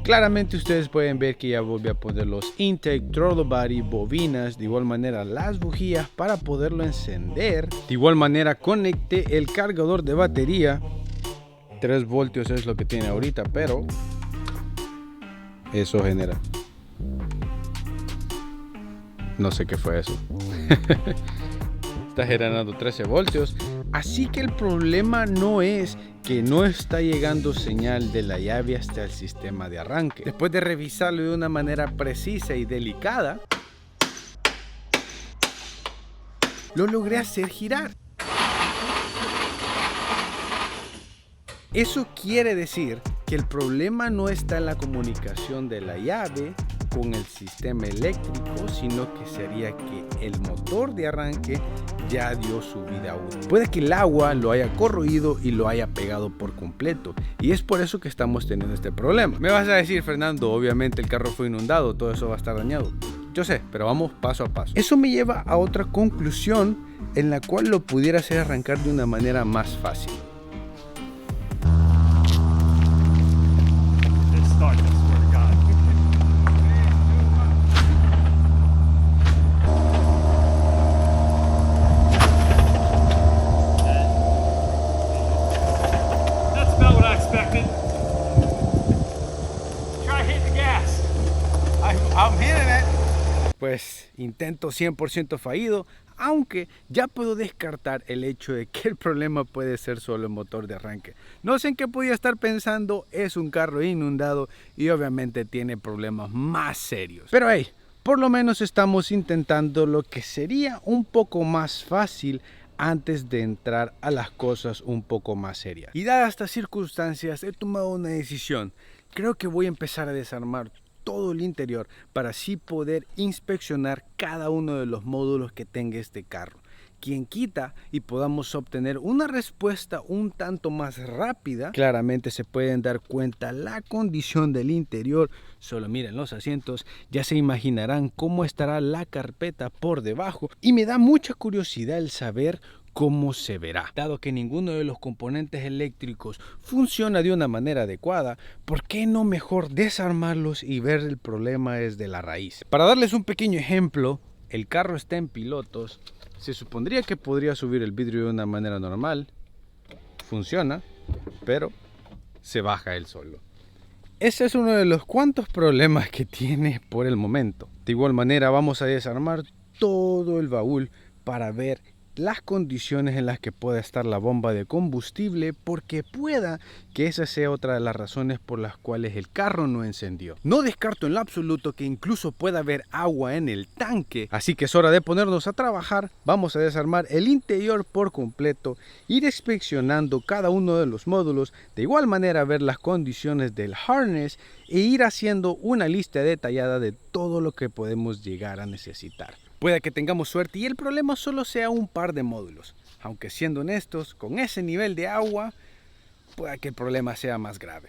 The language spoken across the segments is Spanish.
Claramente ustedes pueden ver que ya volví a poner los intake, throttle body, bobinas, de igual manera las bujías para poderlo encender. De igual manera conecté el cargador de batería. 3 voltios es lo que tiene ahorita, pero eso genera, no sé qué fue eso. Está generando 13 voltios. Así que el problema no es que no está llegando señal de la llave hasta el sistema de arranque. Después de revisarlo de una manera precisa y delicada, lo logré hacer girar. Eso quiere decir que el problema no está en la comunicación de la llave con el sistema eléctrico, sino que sería que el motor de arranque ya dio su vida útil. Puede que el agua lo haya corroído y lo haya pegado por completo, y es por eso que estamos teniendo este problema. Me vas a decir, Fernando, obviamente el carro fue inundado, todo eso va a estar dañado. Yo sé, pero vamos paso a paso. Eso me lleva a otra conclusión en la cual lo pudiera hacer arrancar de una manera más fácil. Pues intento 100% fallido, aunque ya puedo descartar el hecho de que el problema puede ser solo el motor de arranque. No sé en qué podía estar pensando, es un carro inundado y obviamente tiene problemas más serios. Pero hey, por lo menos estamos intentando lo que sería un poco más fácil antes de entrar a las cosas un poco más serias. Y dadas estas circunstancias he tomado una decisión. Creo que voy a empezar a desarmar todo el interior para así poder inspeccionar cada uno de los módulos que tenga este carro. Quien quita y podamos obtener una respuesta un tanto más rápida. Claramente se pueden dar cuenta la condición del interior. Solo miren los asientos, ya se imaginarán cómo estará la carpeta por debajo, y me da mucha curiosidad el saber cómo se verá. Dado que ninguno de los componentes eléctricos funciona de una manera adecuada, ¿por qué no mejor desarmarlos y ver el problema desde la raíz? Para darles un pequeño ejemplo, el carro está en pilotos. Se supondría que podría subir el vidrio de una manera normal. Funciona, pero se baja él solo. Ese es uno de los cuantos problemas que tiene por el momento. De igual manera vamos a desarmar todo el baúl para ver las condiciones en las que pueda estar la bomba de combustible, porque pueda que esa sea otra de las razones por las cuales el carro no encendió. No descarto en lo absoluto que incluso pueda haber agua en el tanque, así que es hora de ponernos a trabajar. Vamos a desarmar el interior por completo, ir inspeccionando cada uno de los módulos, de igual manera ver las condiciones del harness e ir haciendo una lista detallada de todo lo que podemos llegar a necesitar. Puede que tengamos suerte y el problema solo sea un par de módulos, aunque siendo honestos, con ese nivel de agua, puede que el problema sea más grave.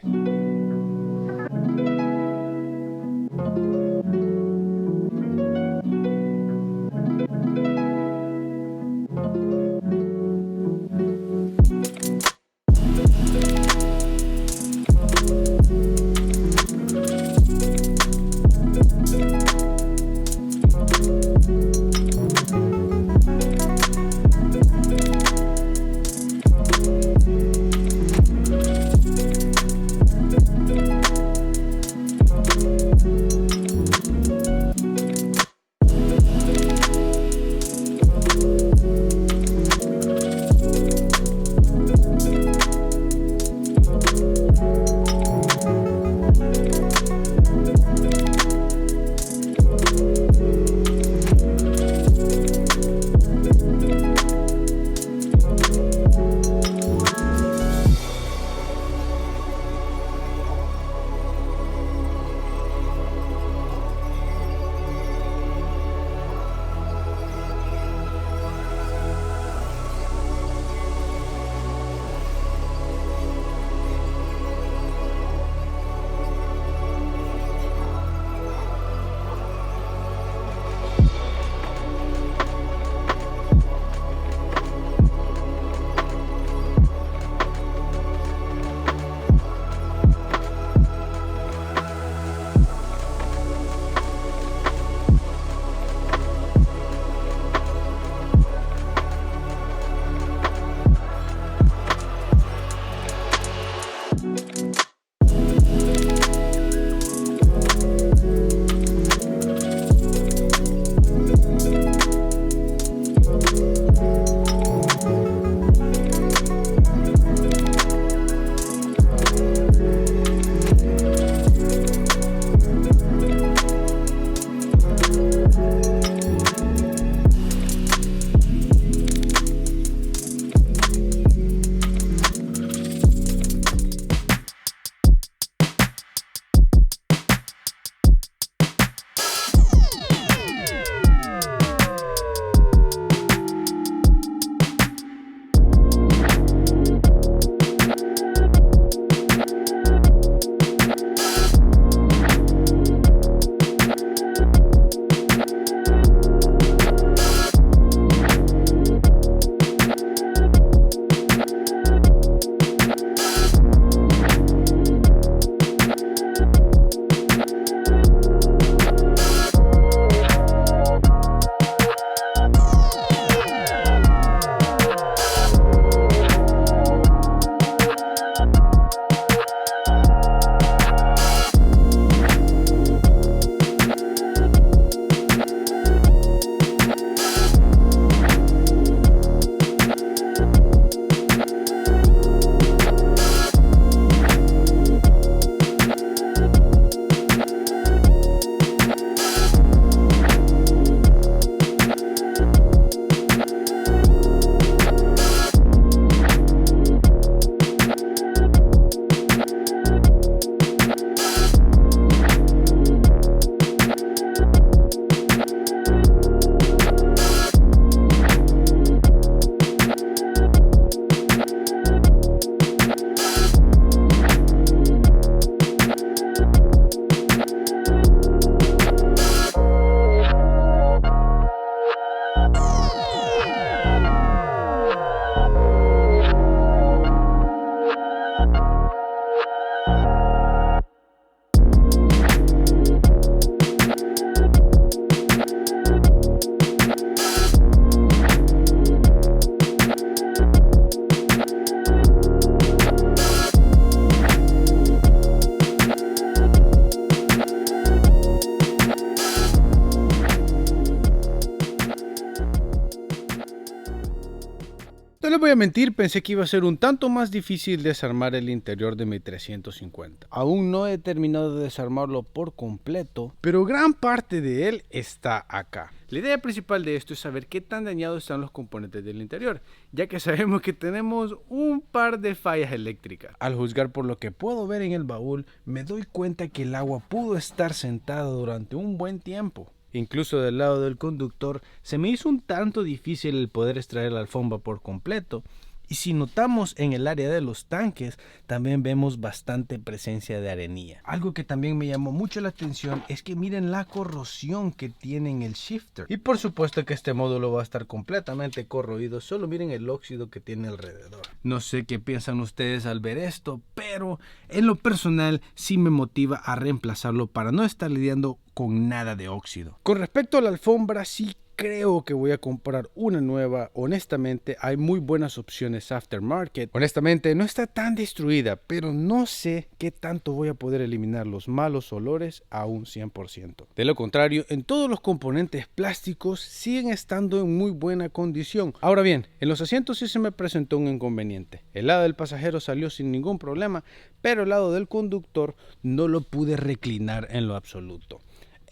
les voy a mentir, pensé que iba a ser un tanto más difícil desarmar el interior de mi 350. Aún no he terminado de desarmarlo por completo, pero gran parte de él está acá. La idea principal de esto es saber qué tan dañados están los componentes del interior, ya que sabemos que tenemos un par de fallas eléctricas. Al juzgar por lo que puedo ver en el baúl, me doy cuenta que el agua pudo estar sentada durante un buen tiempo. Incluso del lado del conductor se me hizo un tanto difícil el poder extraer la alfombra por completo. Y si notamos en el área de los tanques, también vemos bastante presencia de arenilla. Algo que también me llamó mucho la atención es que miren la corrosión que tiene en el shifter. Y por supuesto que este módulo va a estar completamente corroído, solo miren el óxido que tiene alrededor. No sé qué piensan ustedes al ver esto, pero en lo personal sí me motiva a reemplazarlo para no estar lidiando con nada de óxido. Con respecto a la alfombra, sí creo que voy a comprar una nueva. Honestamente, hay muy buenas opciones aftermarket. Honestamente, no está tan destruida, pero no sé qué tanto voy a poder eliminar los malos olores a un 100%. De lo contrario, en todos los componentes plásticos siguen estando en muy buena condición. Ahora bien, en los asientos sí se me presentó un inconveniente. El lado del pasajero salió sin ningún problema, pero el lado del conductor no lo pude reclinar en lo absoluto.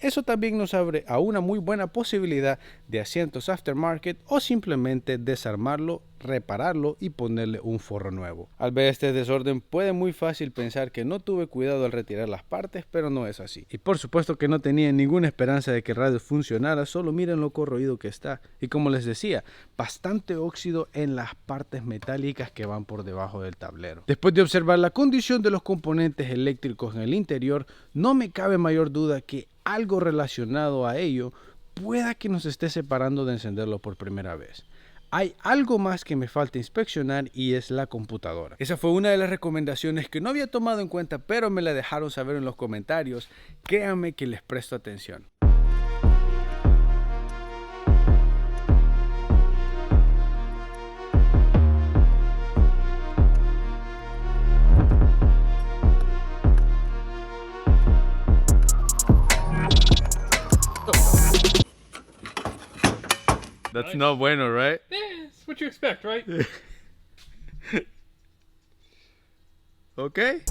Eso también nos abre a una muy buena posibilidad de asientos aftermarket o simplemente desarmarlo, repararlo y ponerle un forro nuevo. Al ver este desorden puede muy fácil pensar que no tuve cuidado al retirar las partes, pero no es así. Y por supuesto que no tenía ninguna esperanza de que el radio funcionara, solo miren lo corroído que está. Y como les decía, bastante óxido en las partes metálicas que van por debajo del tablero. Después de observar la condición de los componentes eléctricos en el interior, no me cabe mayor duda que algo relacionado a ello pueda que nos esté separando de encenderlo por primera vez. Hay algo más que me falta inspeccionar y es la computadora. Esa fue una de las recomendaciones que no había tomado en cuenta, pero me la dejaron saber en los comentarios. Créanme que les presto atención. That's nice. Not bueno, right? Yeah, it's what you expect, right? Okay.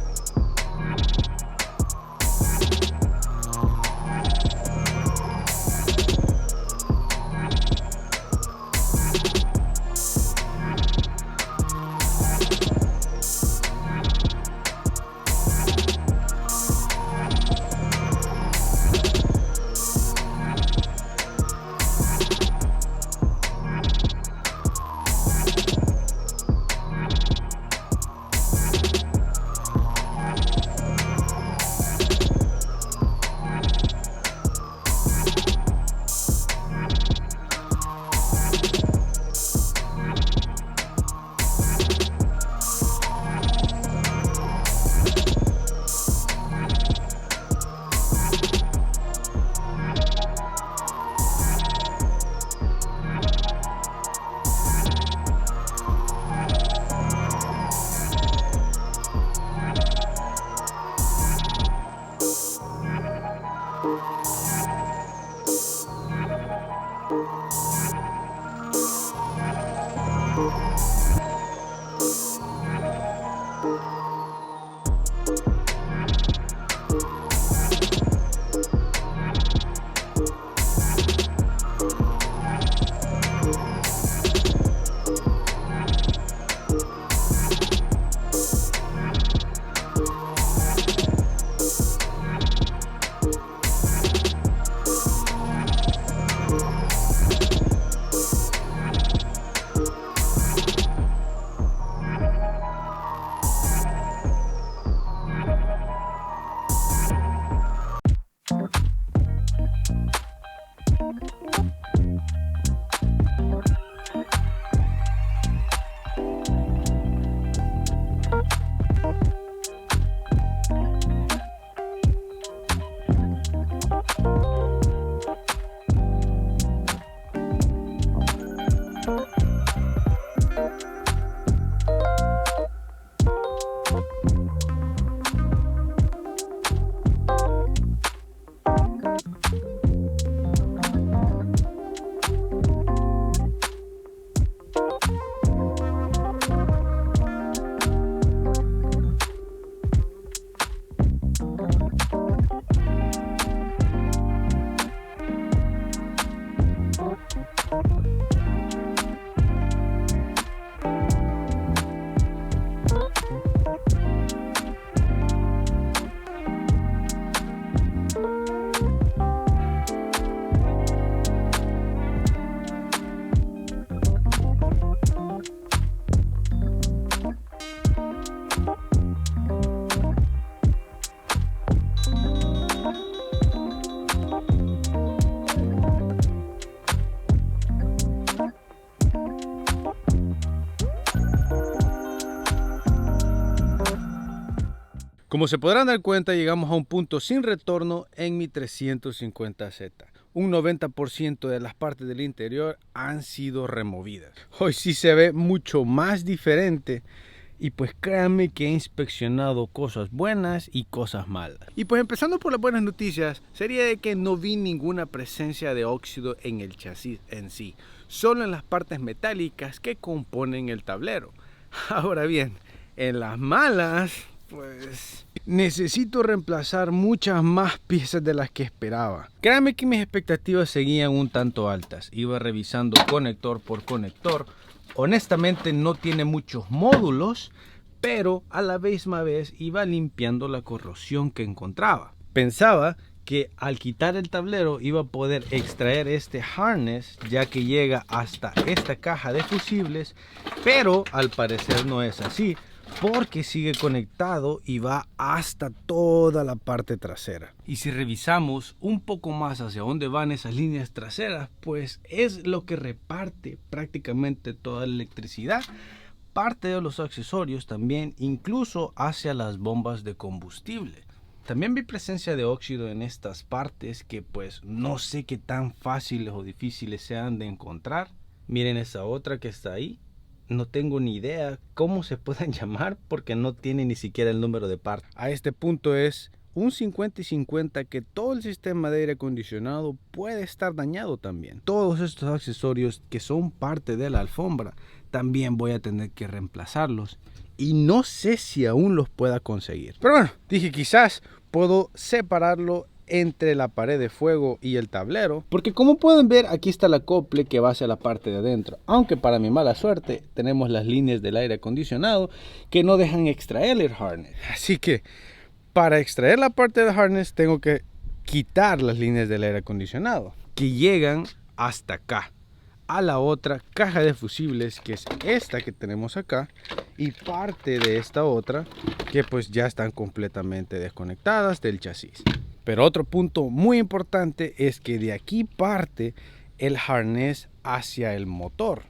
Como se podrán dar cuenta, llegamos a un punto sin retorno en mi 350Z. Un 90% de las partes del interior han sido removidas. Hoy sí se ve mucho más diferente. Y pues créanme que he inspeccionado cosas buenas y cosas malas. Y pues empezando por las buenas noticias, sería de que no vi ninguna presencia de óxido en el chasis en sí, solo en las partes metálicas que componen el tablero. Ahora bien, en las malas, pues necesito reemplazar muchas más piezas de las que esperaba. Créanme que mis expectativas seguían un tanto altas. Iba revisando conector por conector. Honestamente no tiene muchos módulos, pero a la misma vez iba limpiando la corrosión que encontraba. Pensaba que al quitar el tablero iba a poder extraer este harness, ya que llega hasta esta caja de fusibles, pero al parecer no es así, porque sigue conectado y va hasta toda la parte trasera. Y si revisamos un poco más hacia dónde van esas líneas traseras, pues es lo que reparte prácticamente toda la electricidad, parte de los accesorios también, incluso hacia las bombas de combustible. También vi presencia de óxido en estas partes que pues no sé qué tan fáciles o difíciles sean de encontrar. Miren esa otra que está ahí. No tengo ni idea cómo se puedan llamar porque no tiene ni siquiera el número de parte. A este punto es un 50 y 50 que todo el sistema de aire acondicionado puede estar dañado también. Todos estos accesorios que son parte de la alfombra también voy a tener que reemplazarlos. Y no sé si aún los pueda conseguir. Pero bueno, dije quizás puedo separarlo entre la pared de fuego y el tablero, porque como pueden ver aquí está el acople que va hacia la parte de adentro, aunque para mi mala suerte tenemos las líneas del aire acondicionado que no dejan extraer el harness. Así que para extraer la parte del harness tengo que quitar las líneas del aire acondicionado que llegan hasta acá a la otra caja de fusibles, que es esta que tenemos acá, y parte de esta otra que pues ya están completamente desconectadas del chasis. Pero otro punto muy importante es que de aquí parte el harness hacia el motor,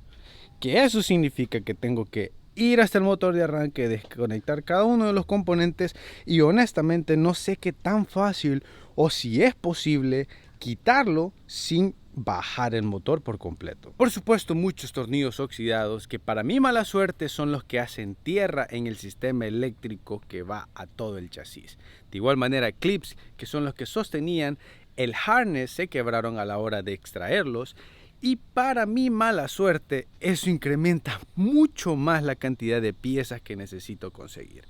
que eso significa que tengo que ir hasta el motor de arranque, desconectar cada uno de los componentes, y honestamente no sé qué tan fácil o si es posible quitarlo sin bajar el motor por completo. Por supuesto, muchos tornillos oxidados que para mi mala suerte son los que hacen tierra en el sistema eléctrico que va a todo el chasis. De igual manera, clips que son los que sostenían el harness se quebraron a la hora de extraerlos, y para mi mala suerte eso incrementa mucho más la cantidad de piezas que necesito conseguir.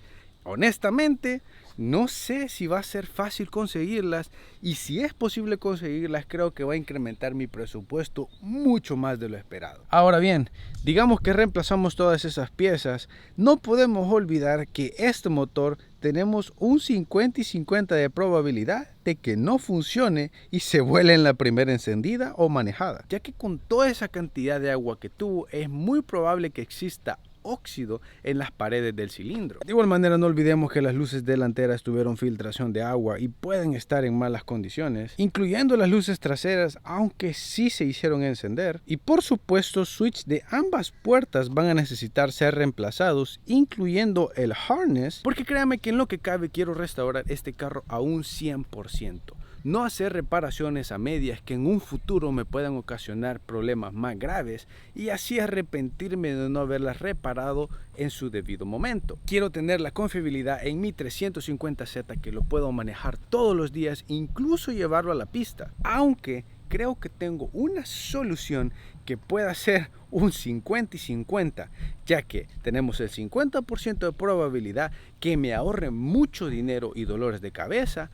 Honestamente, no sé si va a ser fácil conseguirlas, y si es posible conseguirlas, creo que va a incrementar mi presupuesto mucho más de lo esperado. Ahora bien, digamos que reemplazamos todas esas piezas, no podemos olvidar que este motor tenemos un 50 y 50 de probabilidad de que no funcione y se vuele en la primera encendida o manejada, ya que con toda esa cantidad de agua que tuvo es muy probable que exista óxido en las paredes del cilindro. De igual manera, no olvidemos que las luces delanteras tuvieron filtración de agua y pueden estar en malas condiciones, incluyendo las luces traseras, aunque sí se hicieron encender. Y por supuesto, switch de ambas puertas van a necesitar ser reemplazados, incluyendo el harness, porque créanme que en lo que cabe quiero restaurar este carro a un 100%. No hacer reparaciones a medias que en un futuro me puedan ocasionar problemas más graves y así arrepentirme de no haberlas reparado en su debido momento. Quiero tener la confiabilidad en mi 350Z que lo puedo manejar todos los días, incluso llevarlo a la pista, aunque creo que tengo una solución que pueda ser un 50 y 50, ya que tenemos el 50% de probabilidad que me ahorre mucho dinero y dolores de cabeza,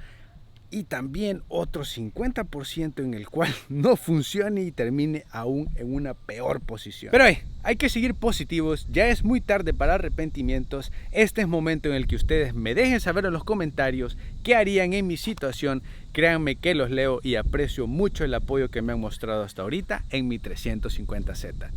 y también otro 50% en el cual no funcione y termine aún en una peor posición. Pero hay que seguir positivos, ya es muy tarde para arrepentimientos. Este es momento en el que ustedes me dejen saber en los comentarios qué harían en mi situación. Créanme que los leo y aprecio mucho el apoyo que me han mostrado hasta ahorita en mi 350Z.